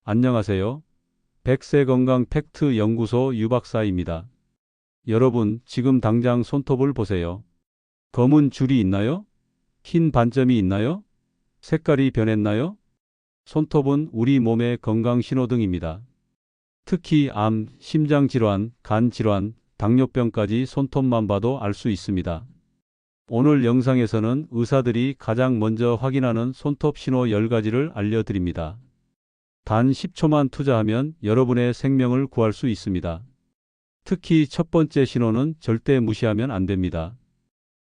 안녕하세요. 백세건강 팩트 연구소 유박사입니다. 여러분, 지금 당장 손톱을 보세요. 검은 줄이 있나요? 흰 반점이 있나요? 색깔이 변했나요? 손톱은 우리 몸의 건강 신호등입니다. 특히 암, 심장질환, 간질환, 당뇨병까지 손톱만 봐도 알 수 있습니다. 오늘 영상에서는 의사들이 가장 먼저 확인하는 손톱 신호 10가지를 알려드립니다. 단 10초만 투자하면 여러분의 생명을 구할 수 있습니다. 특히 첫 번째 신호는 절대 무시하면 안 됩니다.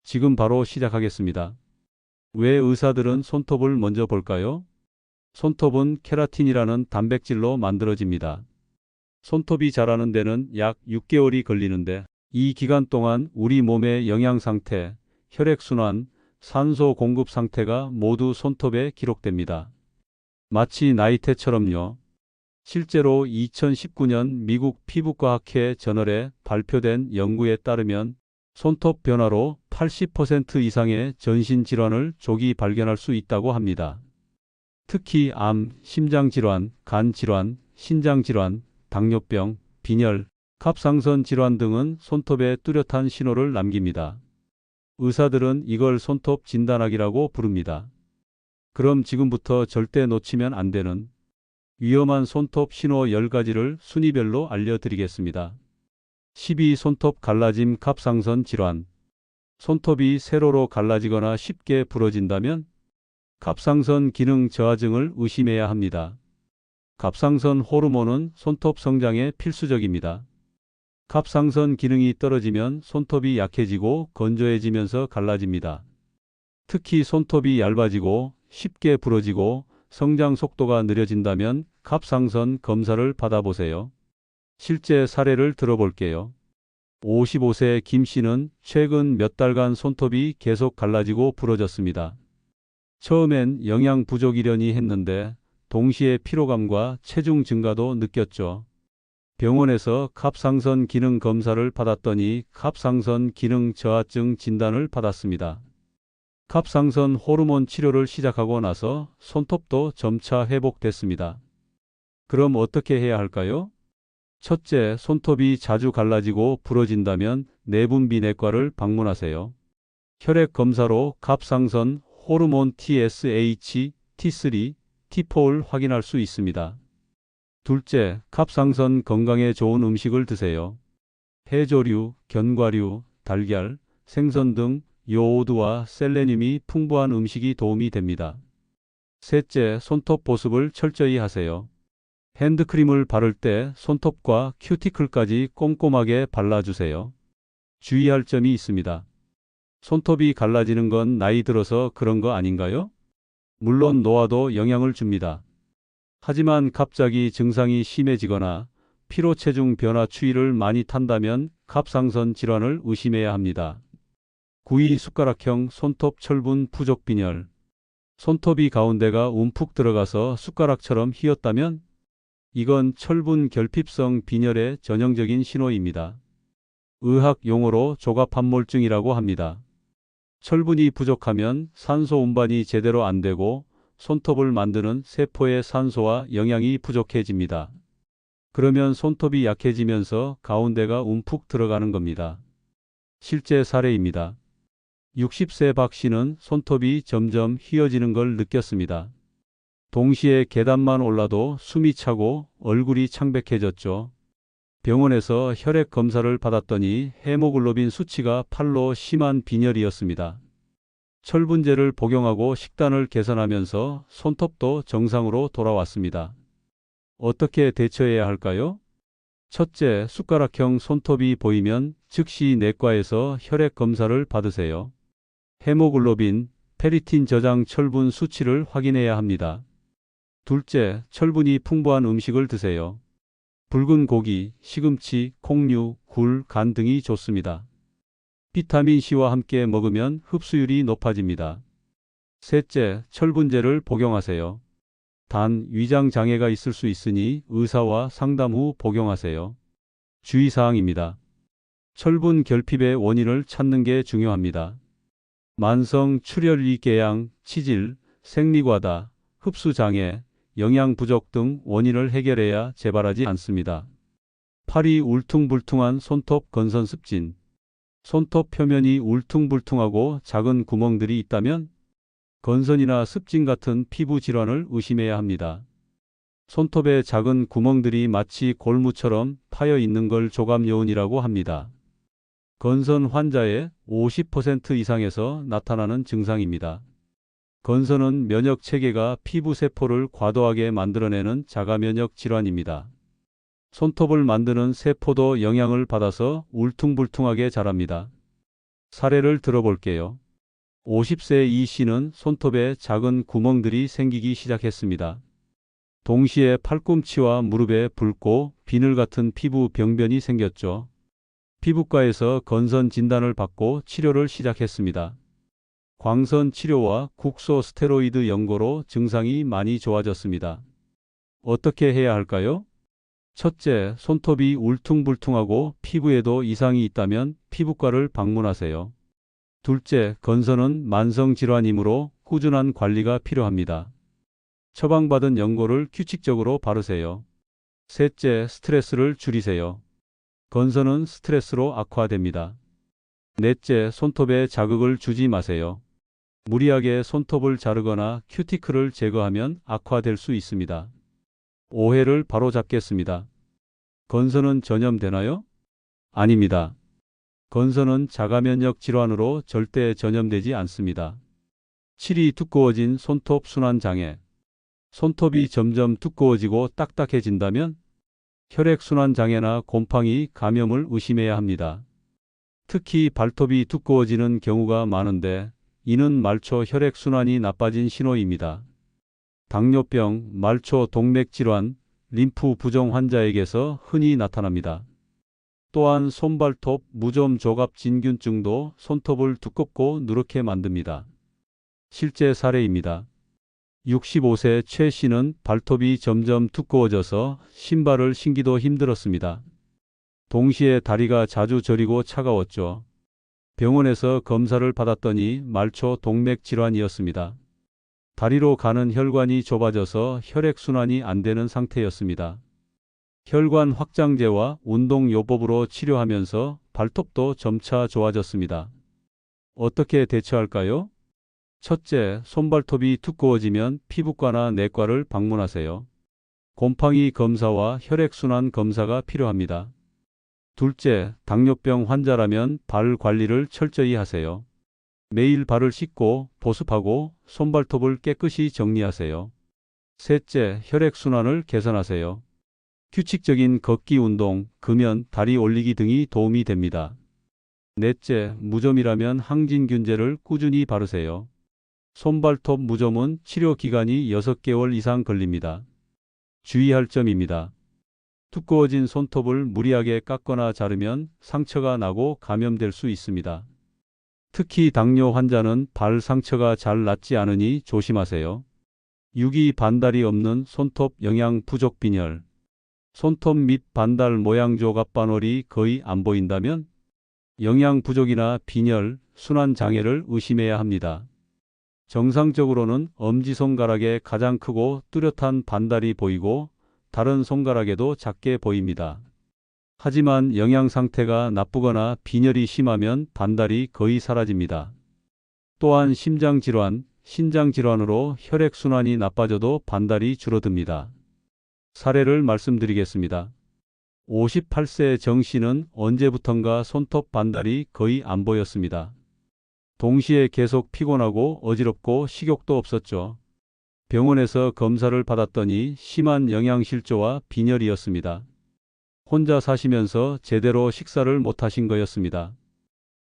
지금 바로 시작하겠습니다. 왜 의사들은 손톱을 먼저 볼까요? 손톱은 케라틴이라는 단백질로 만들어집니다. 손톱이 자라는 데는 약 6개월이 걸리는데 이 기간 동안 우리 몸의 영양 상태, 혈액순환, 산소 공급 상태가 모두 손톱에 기록됩니다. 마치 나이테처럼요. 실제로 2019년 미국 피부과학회 저널에 발표된 연구에 따르면 손톱 변화로 80% 이상의 전신 질환을 조기 발견할 수 있다고 합니다. 특히 암, 심장질환, 간질환, 신장질환, 당뇨병, 빈혈, 갑상선 질환 등은 손톱에 뚜렷한 신호를 남깁니다. 의사들은 이걸 손톱 진단학이라고 부릅니다. 그럼 지금부터 절대 놓치면 안 되는 위험한 손톱 신호 10가지를 순위별로 알려드리겠습니다. 12. 손톱 갈라짐 갑상선 질환. 손톱이 세로로 갈라지거나 쉽게 부러진다면 갑상선 기능 저하증을 의심해야 합니다. 갑상선 호르몬은 손톱 성장에 필수적입니다. 갑상선 기능이 떨어지면 손톱이 약해지고 건조해지면서 갈라집니다. 특히 손톱이 얇아지고 쉽게 부러지고 성장 속도가 느려진다면 갑상선 검사를 받아보세요. 실제 사례를 들어볼게요. 55세 김 씨는 최근 몇 달간 손톱이 계속 갈라지고 부러졌습니다. 처음엔 영양 부족이려니 했는데 동시에 피로감과 체중 증가도 느꼈죠. 병원에서 갑상선 기능 검사를 받았더니 갑상선 기능 저하증 진단을 받았습니다. 갑상선 호르몬 치료를 시작하고 나서 손톱도 점차 회복됐습니다. 그럼 어떻게 해야 할까요? 첫째, 손톱이 자주 갈라지고 부러진다면 내분비내과를 방문하세요. 혈액 검사로 갑상선 호르몬 TSH, T3, T4를 확인할 수 있습니다. 둘째, 갑상선 건강에 좋은 음식을 드세요. 해조류, 견과류, 달걀, 생선 등 요오드와 셀레늄이 풍부한 음식이 도움이 됩니다. 셋째, 손톱 보습을 철저히 하세요. 핸드크림을 바를 때 손톱과 큐티클까지 꼼꼼하게 발라주세요. 주의할 점이 있습니다. 손톱이 갈라지는 건 나이 들어서 그런 거 아닌가요? 물론 노화도 영향을 줍니다. 하지만 갑자기 증상이 심해지거나 피로 체중 변화 추위를 많이 탄다면 갑상선 질환을 의심해야 합니다. 9위 숟가락형 손톱 철분 부족 빈혈. 손톱이 가운데가 움푹 들어가서 숟가락처럼 휘었다면 이건 철분 결핍성 빈혈의 전형적인 신호입니다. 의학 용어로 조갑함몰증이라고 합니다. 철분이 부족하면 산소 운반이 제대로 안 되고 손톱을 만드는 세포의 산소와 영양이 부족해집니다. 그러면 손톱이 약해지면서 가운데가 움푹 들어가는 겁니다. 실제 사례입니다. 60세 박 씨는 손톱이 점점 휘어지는 걸 느꼈습니다. 동시에 계단만 올라도 숨이 차고 얼굴이 창백해졌죠. 병원에서 혈액 검사를 받았더니 헤모글로빈 수치가 8로 심한 빈혈이었습니다. 철분제를 복용하고 식단을 개선하면서 손톱도 정상으로 돌아왔습니다. 어떻게 대처해야 할까요? 첫째, 숟가락형 손톱이 보이면 즉시 내과에서 혈액 검사를 받으세요. 헤모글로빈, 페리틴 저장 철분 수치를 확인해야 합니다. 둘째, 철분이 풍부한 음식을 드세요. 붉은 고기, 시금치, 콩류, 굴, 간 등이 좋습니다. 비타민C와 함께 먹으면 흡수율이 높아집니다. 셋째, 철분제를 복용하세요. 단, 위장 장애가 있을 수 있으니 의사와 상담 후 복용하세요. 주의사항입니다. 철분 결핍의 원인을 찾는 게 중요합니다. 만성 출혈 위궤양, 치질, 생리과다, 흡수장애, 영양 부족 등 원인을 해결해야 재발하지 않습니다. 팔이 울퉁불퉁한 손톱 건선 습진. 손톱 표면이 울퉁불퉁하고 작은 구멍들이 있다면 건선이나 습진 같은 피부 질환을 의심해야 합니다. 손톱에 작은 구멍들이 마치 골무처럼 파여 있는 걸 조감요원이라고 합니다. 건선 환자의 50% 이상에서 나타나는 증상입니다. 건선은 면역 체계가 피부 세포를 과도하게 만들어내는 자가면역 질환입니다. 손톱을 만드는 세포도 영향을 받아서 울퉁불퉁하게 자랍니다. 사례를 들어볼게요. 50세 이 씨는 손톱에 작은 구멍들이 생기기 시작했습니다. 동시에 팔꿈치와 무릎에 붉고 비늘 같은 피부 병변이 생겼죠. 피부과에서 건선 진단을 받고 치료를 시작했습니다. 광선 치료와 국소 스테로이드 연고로 증상이 많이 좋아졌습니다. 어떻게 해야 할까요? 첫째, 손톱이 울퉁불퉁하고 피부에도 이상이 있다면 피부과를 방문하세요. 둘째, 건선은 만성질환이므로 꾸준한 관리가 필요합니다. 처방받은 연고를 규칙적으로 바르세요. 셋째, 스트레스를 줄이세요. 건선은 스트레스로 악화됩니다. 넷째, 손톱에 자극을 주지 마세요. 무리하게 손톱을 자르거나 큐티클을 제거하면 악화될 수 있습니다. 오해를 바로잡겠습니다. 건선은 전염되나요? 아닙니다. 건선은 자가면역 질환으로 절대 전염되지 않습니다. 칠이 두꺼워진 손톱 순환 장애. 손톱이 점점 두꺼워지고 딱딱해진다면 혈액순환 장애나 곰팡이 감염을 의심해야 합니다. 특히 발톱이 두꺼워지는 경우가 많은데 이는 말초 혈액순환이 나빠진 신호입니다. 당뇨병, 말초 동맥질환, 림프 부종 환자에게서 흔히 나타납니다. 또한 손발톱 무좀 조갑 진균증도 손톱을 두껍고 누렇게 만듭니다. 실제 사례입니다. 65세 최 씨는 발톱이 점점 두꺼워져서 신발을 신기도 힘들었습니다. 동시에 다리가 자주 저리고 차가웠죠. 병원에서 검사를 받았더니 말초 동맥 질환이었습니다. 다리로 가는 혈관이 좁아져서 혈액순환이 안 되는 상태였습니다. 혈관 확장제와 운동요법으로 치료하면서 발톱도 점차 좋아졌습니다. 어떻게 대처할까요? 첫째, 손발톱이 두꺼워지면 피부과나 내과를 방문하세요. 곰팡이 검사와 혈액순환 검사가 필요합니다. 둘째, 당뇨병 환자라면 발 관리를 철저히 하세요. 매일 발을 씻고 보습하고 손발톱을 깨끗이 정리하세요. 셋째, 혈액순환을 개선하세요. 규칙적인 걷기 운동, 금연, 다리 올리기 등이 도움이 됩니다. 넷째, 무좀이라면 항진균제를 꾸준히 바르세요. 손발톱 무좀은 치료 기간이 6개월 이상 걸립니다. 주의할 점입니다. 두꺼워진 손톱을 무리하게 깎거나 자르면 상처가 나고 감염될 수 있습니다. 특히 당뇨 환자는 발 상처가 잘 낫지 않으니 조심하세요. 유기 반달이 없는 손톱 영양 부족 빈혈. 손톱 밑 반달 모양 조갑 반월이 거의 안 보인다면 영양 부족이나 빈혈, 순환 장애를 의심해야 합니다. 정상적으로는 엄지손가락에 가장 크고 뚜렷한 반달이 보이고 다른 손가락에도 작게 보입니다. 하지만 영양 상태가 나쁘거나 빈혈이 심하면 반달이 거의 사라집니다. 또한 심장질환, 신장질환으로 혈액순환이 나빠져도 반달이 줄어듭니다. 사례를 말씀드리겠습니다. 58세 정 씨는 언제부턴가 손톱 반달이 거의 안 보였습니다. 동시에 계속 피곤하고 어지럽고 식욕도 없었죠. 병원에서 검사를 받았더니 심한 영양실조와 빈혈이었습니다. 혼자 사시면서 제대로 식사를 못하신 거였습니다.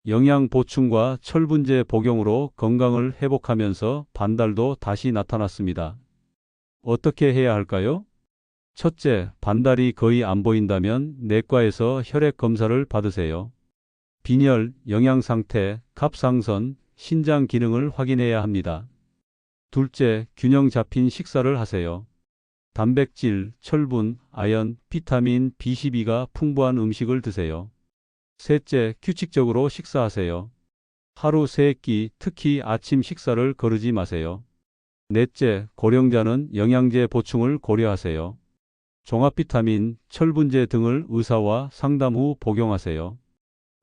영양 보충과 철분제 복용으로 건강을 회복하면서 반달도 다시 나타났습니다. 어떻게 해야 할까요? 첫째, 반달이 거의 안 보인다면 내과에서 혈액 검사를 받으세요. 빈혈, 영양 상태, 갑상선, 신장 기능을 확인해야 합니다. 둘째, 균형 잡힌 식사를 하세요. 단백질, 철분, 아연, 비타민 B12가 풍부한 음식을 드세요. 셋째, 규칙적으로 식사하세요. 하루 3끼, 특히 아침 식사를 거르지 마세요. 넷째, 고령자는 영양제 보충을 고려하세요. 종합비타민, 철분제 등을 의사와 상담 후 복용하세요.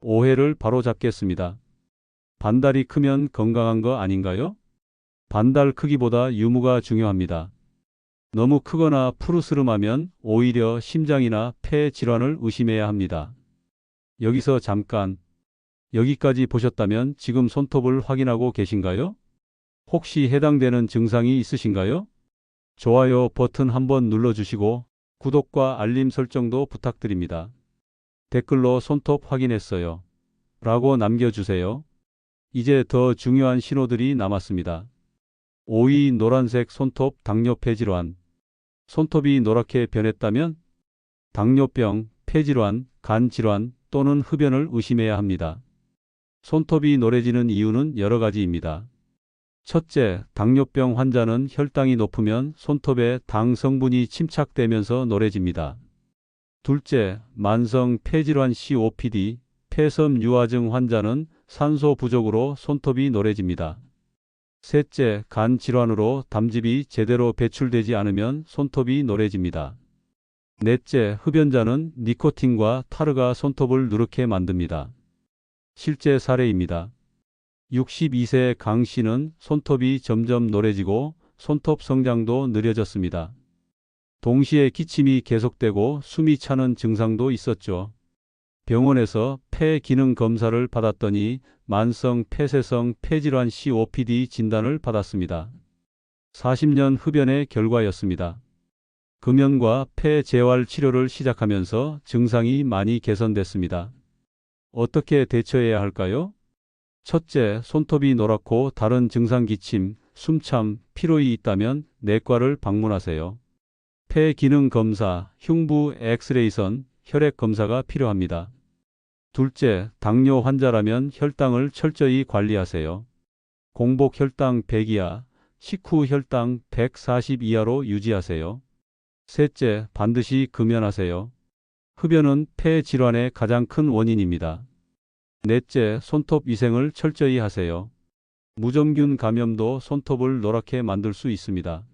오해를 바로잡겠습니다. 반달이 크면 건강한 거 아닌가요? 반달 크기보다 유무가 중요합니다. 너무 크거나 푸르스름하면 오히려 심장이나 폐 질환을 의심해야 합니다. 여기서 잠깐, 여기까지 보셨다면 지금 손톱을 확인하고 계신가요? 혹시 해당되는 증상이 있으신가요? 좋아요 버튼 한번 눌러주시고 구독과 알림 설정도 부탁드립니다. 댓글로 손톱 확인했어요 라고 남겨주세요. 이제 더 중요한 신호들이 남았습니다. 5위 노란색 손톱 당뇨 폐질환. 손톱이 노랗게 변했다면 당뇨병, 폐질환, 간질환 또는 흡연을 의심해야 합니다. 손톱이 노래지는 이유는 여러 가지입니다. 첫째, 당뇨병 환자는 혈당이 높으면 손톱에 당 성분이 침착되면서 노래집니다. 둘째, 만성 폐질환 COPD, 폐섬 유화증 환자는 산소 부족으로 손톱이 노래집니다. 셋째, 간 질환으로 담즙이 제대로 배출되지 않으면 손톱이 노래집니다. 넷째, 흡연자는 니코틴과 타르가 손톱을 누렇게 만듭니다. 실제 사례입니다. 62세 강 씨는 손톱이 점점 노래지고 손톱 성장도 느려졌습니다. 동시에 기침이 계속되고 숨이 차는 증상도 있었죠. 병원에서 폐 기능 검사를 받았더니 만성 폐쇄성 폐질환 COPD 진단을 받았습니다. 40년 흡연의 결과였습니다. 금연과 폐 재활 치료를 시작하면서 증상이 많이 개선됐습니다. 어떻게 대처해야 할까요? 첫째, 손톱이 노랗고 다른 증상 기침, 숨참, 피로이 있다면 내과를 방문하세요. 폐 기능 검사, 흉부 엑스레이선, 혈액 검사가 필요합니다. 둘째, 당뇨 환자라면 혈당을 철저히 관리하세요. 공복 혈당 100 이하, 식후 혈당 140 이하로 유지하세요. 셋째, 반드시 금연하세요. 흡연은 폐 질환의 가장 큰 원인입니다. 넷째, 손톱 위생을 철저히 하세요. 무점균 감염도 손톱을 노랗게 만들 수 있습니다.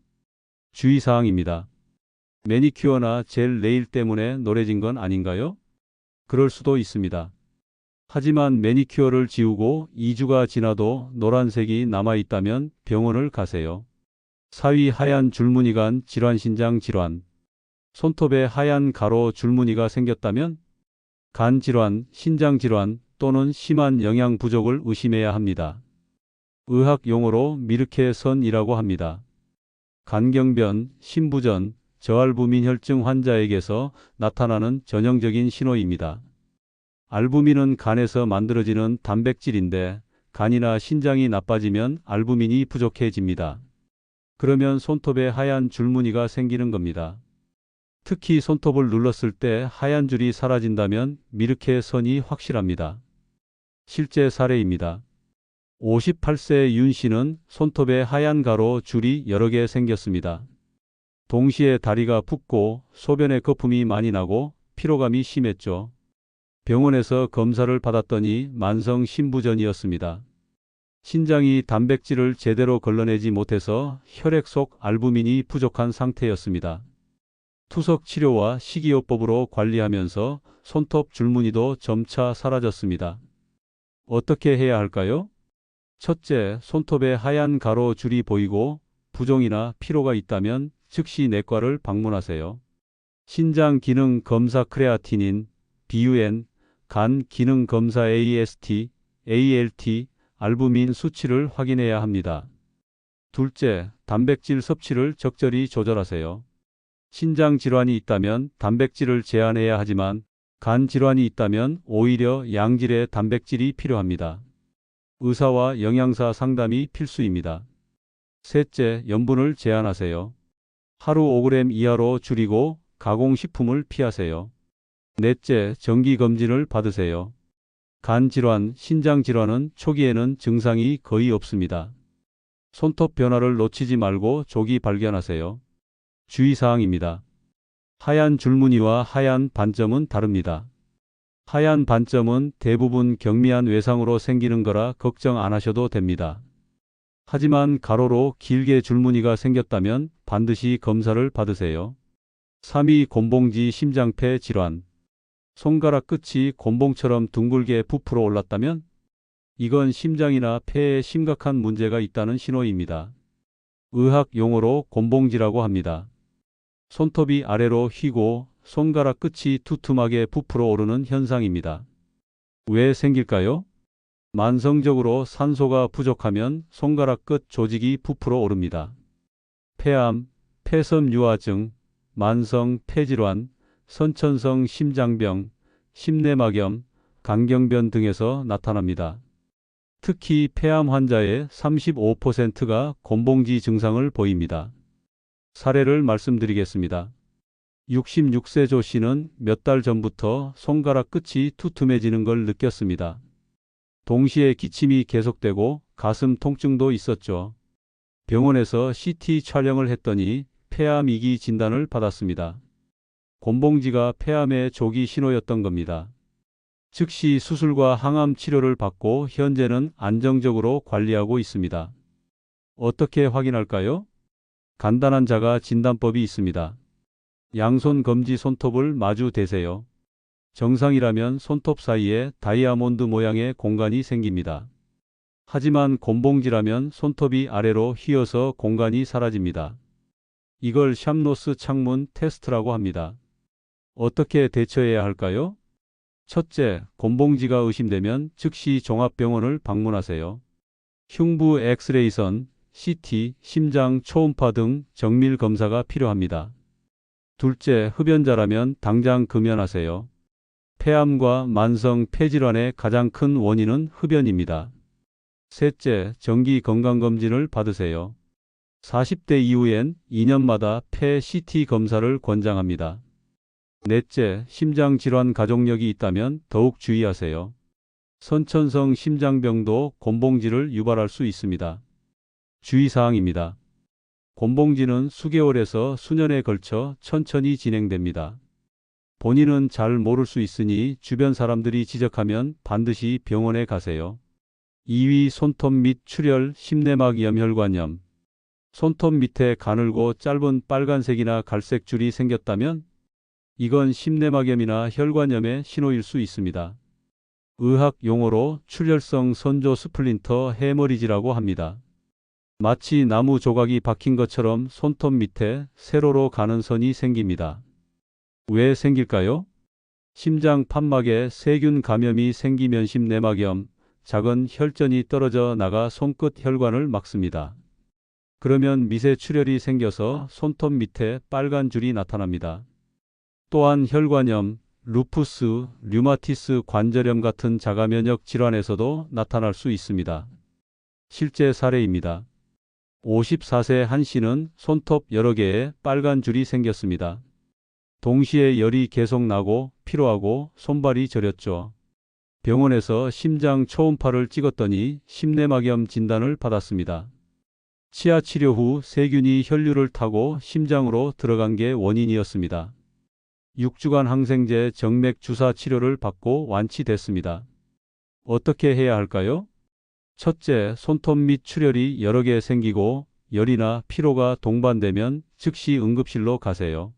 주의사항입니다. 매니큐어나 젤 네일 때문에 노래진 건 아닌가요? 그럴 수도 있습니다. 하지만 매니큐어를 지우고 2주가 지나도 노란색이 남아있다면 병원을 가세요. 4위 하얀 줄무늬간 질환신장 질환. 손톱에 하얀 가로 줄무늬가 생겼다면 간 질환, 신장 질환 또는 심한 영양 부족을 의심해야 합니다. 의학 용어로 미르케 선이라고 합니다. 간경변, 신부전, 저알부민혈증 환자에게서 나타나는 전형적인 신호입니다. 알부민은 간에서 만들어지는 단백질인데 간이나 신장이 나빠지면 알부민이 부족해집니다. 그러면 손톱에 하얀 줄무늬가 생기는 겁니다. 특히 손톱을 눌렀을 때 하얀 줄이 사라진다면 미르케 선이 확실합니다. 실제 사례입니다. 58세 윤 씨는 손톱에 하얀 가로 줄이 여러 개 생겼습니다. 동시에 다리가 붓고 소변에 거품이 많이 나고 피로감이 심했죠. 병원에서 검사를 받았더니 만성 신부전이었습니다. 신장이 단백질을 제대로 걸러내지 못해서 혈액 속 알부민이 부족한 상태였습니다. 투석 치료와 식이요법으로 관리하면서 손톱 줄무늬도 점차 사라졌습니다. 어떻게 해야 할까요? 첫째, 손톱에 하얀 가로 줄이 보이고 부종이나 피로가 있다면 즉시 내과를 방문하세요. 신장 기능 검사 크레아티닌, BUN, 간 기능 검사 AST, ALT, 알부민 수치를 확인해야 합니다. 둘째, 단백질 섭취를 적절히 조절하세요. 신장 질환이 있다면 단백질을 제한해야 하지만 간 질환이 있다면 오히려 양질의 단백질이 필요합니다. 의사와 영양사 상담이 필수입니다. 셋째, 염분을 제한하세요. 하루 5g 이하로 줄이고 가공식품을 피하세요. 넷째, 정기검진을 받으세요. 간 질환, 신장 질환은 초기에는 증상이 거의 없습니다. 손톱 변화를 놓치지 말고 조기 발견하세요. 주의사항입니다. 하얀 줄무늬와 하얀 반점은 다릅니다. 하얀 반점은 대부분 경미한 외상으로 생기는 거라 걱정 안 하셔도 됩니다. 하지만 가로로 길게 줄무늬가 생겼다면 반드시 검사를 받으세요. 3위 곤봉지 심장폐 질환. 손가락 끝이 곤봉처럼 둥글게 부풀어 올랐다면 이건 심장이나 폐에 심각한 문제가 있다는 신호입니다. 의학 용어로 곤봉지라고 합니다. 손톱이 아래로 휘고 손가락 끝이 두툼하게 부풀어 오르는 현상입니다. 왜 생길까요? 만성적으로 산소가 부족하면 손가락 끝 조직이 부풀어 오릅니다. 폐암, 폐섬유화증, 만성 폐질환, 선천성 심장병, 심내막염, 강경변 등에서 나타납니다. 특히 폐암 환자의 35%가 곤봉지 증상을 보입니다. 사례를 말씀드리겠습니다. 66세 조 씨는 몇 달 전부터 손가락 끝이 두툼해지는 걸 느꼈습니다. 동시에 기침이 계속되고 가슴 통증도 있었죠. 병원에서 CT 촬영을 했더니 폐암 2기 진단을 받았습니다. 곤봉지가 폐암의 조기 신호였던 겁니다. 즉시 수술과 항암 치료를 받고 현재는 안정적으로 관리하고 있습니다. 어떻게 확인할까요? 간단한 자가 진단법이 있습니다. 양손 검지 손톱을 마주 대세요. 정상이라면 손톱 사이에 다이아몬드 모양의 공간이 생깁니다. 하지만 곤봉지라면 손톱이 아래로 휘어서 공간이 사라집니다. 이걸 샴노스 창문 테스트라고 합니다. 어떻게 대처해야 할까요? 첫째, 곤봉지가 의심되면 즉시 종합병원을 방문하세요. 흉부 엑스레이선, CT, 심장 초음파 등 정밀 검사가 필요합니다. 둘째, 흡연자라면 당장 금연하세요. 폐암과 만성 폐질환의 가장 큰 원인은 흡연입니다. 셋째, 정기 건강검진을 받으세요. 40대 이후엔 2년마다 폐 CT 검사를 권장합니다. 넷째, 심장질환 가족력이 있다면 더욱 주의하세요. 선천성 심장병도 곤봉지를 유발할 수 있습니다. 주의사항입니다. 곤봉지는 수개월에서 수년에 걸쳐 천천히 진행됩니다. 본인은 잘 모를 수 있으니 주변 사람들이 지적하면 반드시 병원에 가세요. 2위 손톱 및 출혈, 심내막 염혈관염. 손톱 밑에 가늘고 짧은 빨간색이나 갈색 줄이 생겼다면 이건 심내막염이나 혈관염의 신호일 수 있습니다. 의학 용어로 출혈성 선조 스플린터 해머리지라고 합니다. 마치 나무 조각이 박힌 것처럼 손톱 밑에 세로로 가는 선이 생깁니다. 왜 생길까요? 심장 판막에 세균 감염이 생기면 심내막염, 작은 혈전이 떨어져 나가 손끝 혈관을 막습니다. 그러면 미세 출혈이 생겨서 손톱 밑에 빨간 줄이 나타납니다. 또한 혈관염, 루푸스, 류마티스 관절염 같은 자가면역 질환에서도 나타날 수 있습니다. 실제 사례입니다. 54세 한 씨는 손톱 여러 개에 빨간 줄이 생겼습니다. 동시에 열이 계속 나고 피로하고 손발이 저렸죠. 병원에서 심장 초음파를 찍었더니 심내막염 진단을 받았습니다. 치아 치료 후 세균이 혈류를 타고 심장으로 들어간 게 원인이었습니다. 6주간 항생제 정맥 주사 치료를 받고 완치됐습니다. 어떻게 해야 할까요? 첫째, 손톱 및 출혈이 여러 개 생기고 열이나 피로가 동반되면 즉시 응급실로 가세요.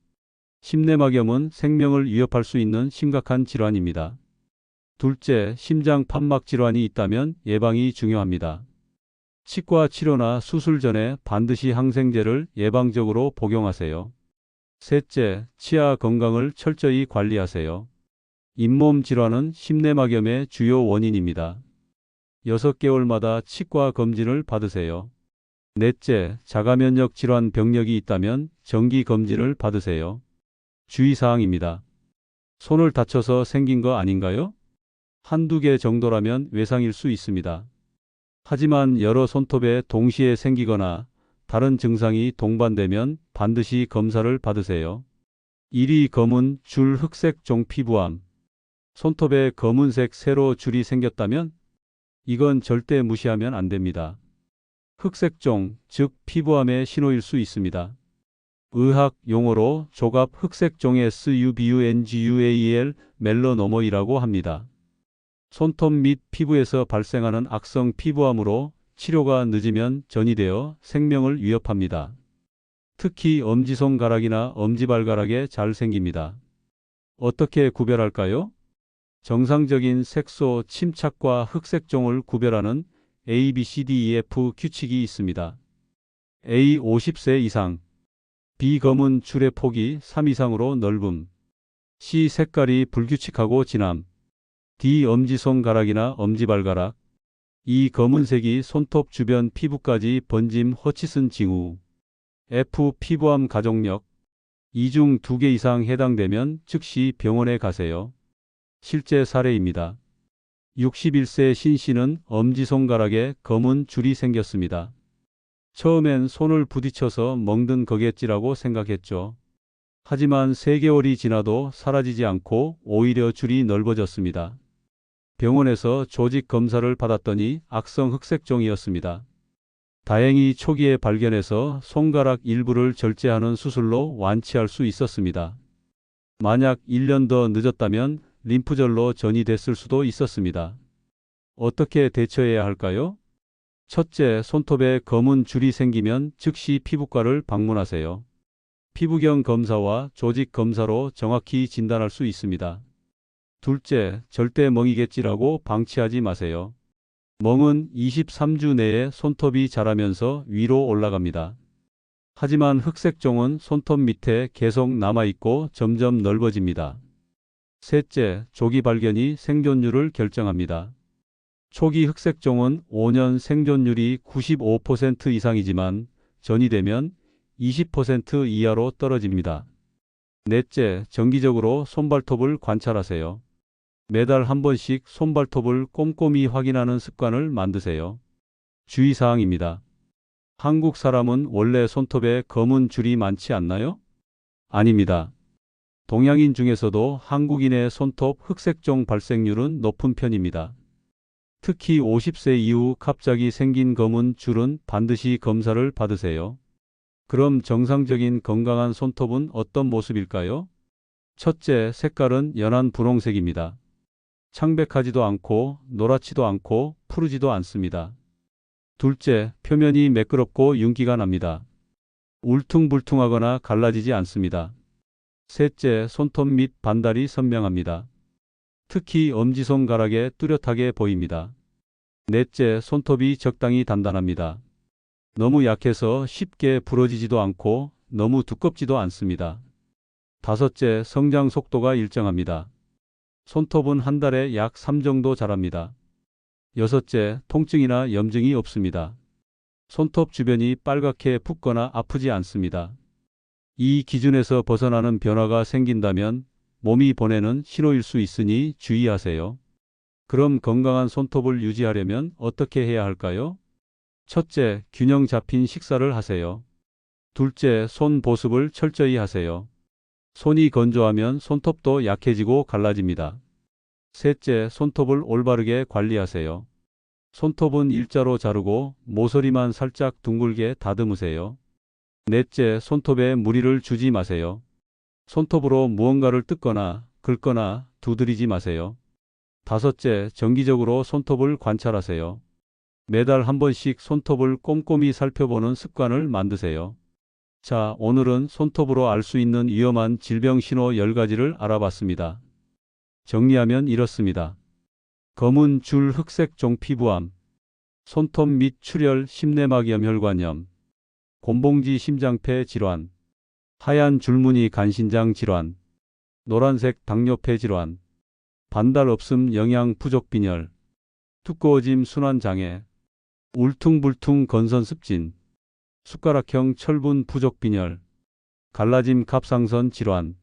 심내막염은 생명을 위협할 수 있는 심각한 질환입니다. 둘째, 심장 판막 질환이 있다면 예방이 중요합니다. 치과 치료나 수술 전에 반드시 항생제를 예방적으로 복용하세요. 셋째, 치아 건강을 철저히 관리하세요. 잇몸 질환은 심내막염의 주요 원인입니다. 6개월마다 치과 검진을 받으세요. 넷째, 자가면역 질환 병력이 있다면 정기 검진을 받으세요. 주의사항입니다. 손을 다쳐서 생긴 거 아닌가요? 한두 개 정도라면 외상일 수 있습니다. 하지만 여러 손톱에 동시에 생기거나 다른 증상이 동반되면 반드시 검사를 받으세요. 1위 검은 줄 흑색 종 피부암. 손톱에 검은색 세로 줄이 생겼다면 이건 절대 무시하면 안 됩니다. 흑색 종, 즉 피부암의 신호일 수 있습니다. 의학 용어로 조갑 흑색 종의 SUBUNGUAEL 멜러노머이라고 합니다. 손톱 및 피부에서 발생하는 악성 피부암으로 치료가 늦으면 전이되어 생명을 위협합니다. 특히 엄지손가락이나 엄지발가락에 잘 생깁니다. 어떻게 구별할까요? 정상적인 색소 침착과 흑색종을 구별하는 A, B, C, D, E, F 규칙이 있습니다. A. 50세 이상. B. 검은 줄의 폭이 3 이상으로 넓음. C. 색깔이 불규칙하고 진함. D. 엄지손가락이나 엄지발가락. E. 검은색이 손톱 주변 피부까지 번짐 허치슨 징후. F. 피부암 가족력. 이 중 2개 이상 해당되면 즉시 병원에 가세요. 실제 사례입니다. 61세 신 씨는 엄지손가락에 검은 줄이 생겼습니다. 처음엔 손을 부딪혀서 멍든 거겠지라고 생각했죠. 하지만 3개월이 지나도 사라지지 않고 오히려 줄이 넓어졌습니다. 병원에서 조직 검사를 받았더니 악성 흑색종이었습니다. 다행히 초기에 발견해서 손가락 일부를 절제하는 수술로 완치할 수 있었습니다. 만약 1년 더 늦었다면 림프절로 전이됐을 수도 있었습니다. 어떻게 대처해야 할까요? 첫째, 손톱에 검은 줄이 생기면 즉시 피부과를 방문하세요. 피부경 검사와 조직 검사로 정확히 진단할 수 있습니다. 둘째, 절대 멍이겠지라고 방치하지 마세요. 멍은 23주 내에 손톱이 자라면서 위로 올라갑니다. 하지만 흑색종은 손톱 밑에 계속 남아있고 점점 넓어집니다. 셋째, 조기 발견이 생존율을 결정합니다. 초기 흑색종은 5년 생존율이 95% 이상이지만 전이되면 20% 이하로 떨어집니다. 넷째, 정기적으로 손발톱을 관찰하세요. 매달 한 번씩 손발톱을 꼼꼼히 확인하는 습관을 만드세요. 주의사항입니다. 한국 사람은 원래 손톱에 검은 줄이 많지 않나요? 아닙니다. 동양인 중에서도 한국인의 손톱 흑색종 발생률은 높은 편입니다. 특히 50세 이후 갑자기 생긴 검은 줄은 반드시 검사를 받으세요. 그럼 정상적인 건강한 손톱은 어떤 모습일까요? 첫째, 색깔은 연한 분홍색입니다. 창백하지도 않고 노랗지도 않고 푸르지도 않습니다. 둘째, 표면이 매끄럽고 윤기가 납니다. 울퉁불퉁하거나 갈라지지 않습니다. 셋째, 손톱 및 반달이 선명합니다. 특히 엄지손가락에 뚜렷하게 보입니다. 넷째, 손톱이 적당히 단단합니다. 너무 약해서 쉽게 부러지지도 않고 너무 두껍지도 않습니다. 다섯째, 성장 속도가 일정합니다. 손톱은 한 달에 약 3 정도 자랍니다. 여섯째, 통증이나 염증이 없습니다. 손톱 주변이 빨갛게 붓거나 아프지 않습니다. 이 기준에서 벗어나는 변화가 생긴다면 몸이 보내는 신호일 수 있으니 주의하세요. 그럼 건강한 손톱을 유지하려면 어떻게 해야 할까요? 첫째, 균형 잡힌 식사를 하세요. 둘째, 손 보습을 철저히 하세요. 손이 건조하면 손톱도 약해지고 갈라집니다. 셋째, 손톱을 올바르게 관리하세요. 손톱은 일자로 자르고 모서리만 살짝 둥글게 다듬으세요. 넷째, 손톱에 무리를 주지 마세요. 손톱으로 무언가를 뜯거나 긁거나 두드리지 마세요. 다섯째, 정기적으로 손톱을 관찰하세요. 매달 한 번씩 손톱을 꼼꼼히 살펴보는 습관을 만드세요. 자, 오늘은 손톱으로 알 수 있는 위험한 질병 신호 10가지를 알아봤습니다. 정리하면 이렇습니다. 검은 줄 흑색종 피부암, 손톱 및 출혈 심내막염 혈관염, 곤봉지 심장폐 질환, 하얀 줄무늬 간신장 질환, 노란색 당뇨폐 질환, 반달 없음 영양 부족 빈혈, 두꺼워짐 순환장애, 울퉁불퉁 건선 습진, 숟가락형 철분 부족 빈혈, 갈라짐 갑상선 질환.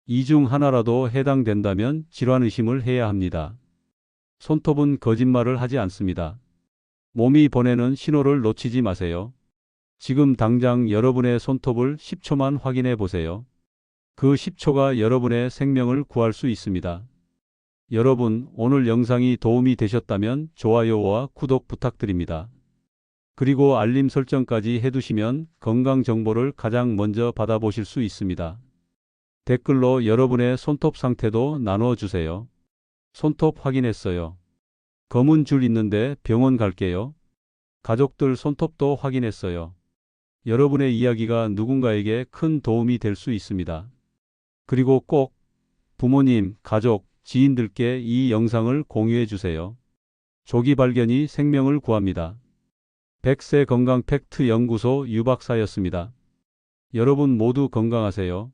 이 중 하나라도 해당된다면 질환 의심을 해야 합니다. 손톱은 거짓말을 하지 않습니다. 몸이 보내는 신호를 놓치지 마세요. 지금 당장 여러분의 손톱을 10초만 확인해 보세요. 그 10초가 여러분의 생명을 구할 수 있습니다. 여러분, 오늘 영상이 도움이 되셨다면 좋아요와 구독 부탁드립니다. 그리고 알림 설정까지 해두시면 건강 정보를 가장 먼저 받아보실 수 있습니다. 댓글로 여러분의 손톱 상태도 나눠주세요. 손톱 확인했어요. 검은 줄 있는데 병원 갈게요. 가족들 손톱도 확인했어요. 여러분의 이야기가 누군가에게 큰 도움이 될 수 있습니다. 그리고 꼭 부모님, 가족, 지인들께 이 영상을 공유해 주세요. 조기 발견이 생명을 구합니다. 100세 건강 팩트 연구소 유 박사였습니다. 여러분 모두 건강하세요.